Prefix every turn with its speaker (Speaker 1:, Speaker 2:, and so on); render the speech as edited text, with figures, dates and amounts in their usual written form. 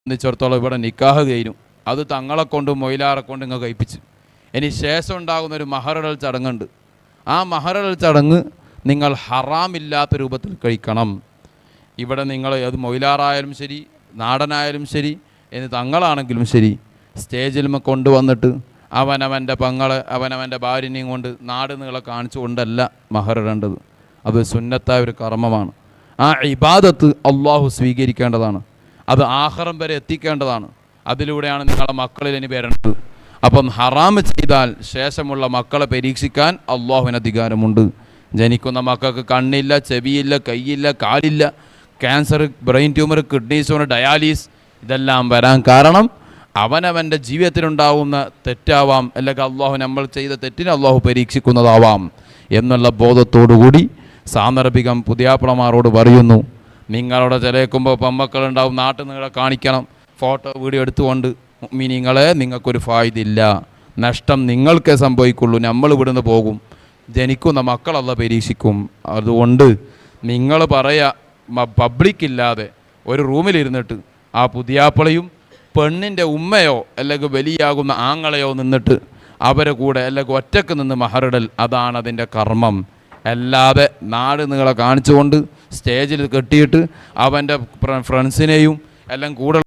Speaker 1: സംബന്ധിച്ചിടത്തോളം ഇവിടെ നിക്കാഹ് കഴിഞ്ഞു, അത് തങ്ങളെ കൊണ്ടും മൊയിലാറെ കൊണ്ട് ഇങ്ങ് കഴിപ്പിച്ച്. ഇനി ശേഷം ഉണ്ടാകുന്നൊരു മഹറിടൽ ചടങ്ങുണ്ട്. ആ മഹറിടൽ ചടങ്ങ് നിങ്ങൾ ഹറാമില്ലാത്ത രൂപത്തിൽ കഴിക്കണം. ഇവിടെ നിങ്ങൾ അത് മൊയിലാറായാലും ശരി, നാടനായാലും ശരി, ഇനി തങ്ങളാണെങ്കിലും ശരി, സ്റ്റേജിൽ കൊണ്ടുവന്നിട്ട് അവനവൻ്റെ പെങ്ങളെ അവനവൻ്റെ ഭാര്യനെയും കൊണ്ട് നാട് നീളെ കാണിച്ചു കൊണ്ടല്ല മഹറിടേണ്ടത്. അത് സുന്നത്തായ ഒരു കർമ്മമാണ്. ആ ഇബാദത്ത് അള്ളാഹു സ്വീകരിക്കേണ്ടതാണ്. അത് ആഖിറം വരെ എത്തിക്കേണ്ടതാണ്. അതിലൂടെയാണ് നിങ്ങളെ മക്കളിൽ ഇനി വരേണ്ടത്. അപ്പം ഹറാമ് ചെയ്താൽ ശേഷമുള്ള മക്കളെ പരീക്ഷിക്കാൻ അള്ളാഹുവിന് അധികാരമുണ്ട്. ജനിക്കുന്ന മക്കൾക്ക് കണ്ണില്ല, ചെവിയില്ല, കൈയില്ല, കാലില്ല, cancer, brain tumour, kidney stone, dialysis, ഇതെല്ലാം വരാൻ കാരണം അവനവൻ്റെ ജീവിതത്തിലുണ്ടാവുന്ന തെറ്റാവാം, അല്ലെങ്കിൽ അള്ളാഹു നമ്മൾ ചെയ്ത തെറ്റിനെ അള്ളാഹു പരീക്ഷിക്കുന്നതാവാം എന്നുള്ള ബോധത്തോടുകൂടി സാന്ദർഭികം പുതിയാപ്പിളമാരോട് പറയുന്നു. നിങ്ങളുടെ ചിലക്കുമ്പോൾ പെമ്മക്കളുണ്ടാവും, നാട്ടിൽ നിങ്ങളെ കാണിക്കണം, ഫോട്ടോ വീഡിയോ എടുത്തുകൊണ്ട്. നിങ്ങളെ നിങ്ങൾക്കൊരു ഫായിദില്ല, നഷ്ടം നിങ്ങൾക്കേ സംഭവിക്കുള്ളൂ. നമ്മൾ ഇവിടുന്ന് പോകും, ജനിക്കുന്ന മക്കളല്ല പരീക്ഷിക്കും. അതുകൊണ്ട് നിങ്ങൾ പറയുക, പബ്ലിക്കില്ലാതെ ഒരു റൂമിലിരുന്നിട്ട് ആ പുതിയാപ്പിളയും പെണ്ണിൻ്റെ ഉമ്മയോ അല്ലെങ്കിൽ വലിയാകുന്ന ആങ്ങളെയോ നിന്നിട്ട് അവരെ കൂടെ അല്ലെങ്കിൽ ഒറ്റക്ക് നിന്ന് മഹറിടൽ, അതാണ് അതിൻ്റെ കർമ്മം. അല്ലാതെ നാട് നിങ്ങളെ കാണിച്ചുകൊണ്ട് സ്റ്റേജിൽ കെട്ടിയിട്ട് അവൻ്റെ ഫ്രണ്ട്സിനെയും എല്ലാം കൂടെ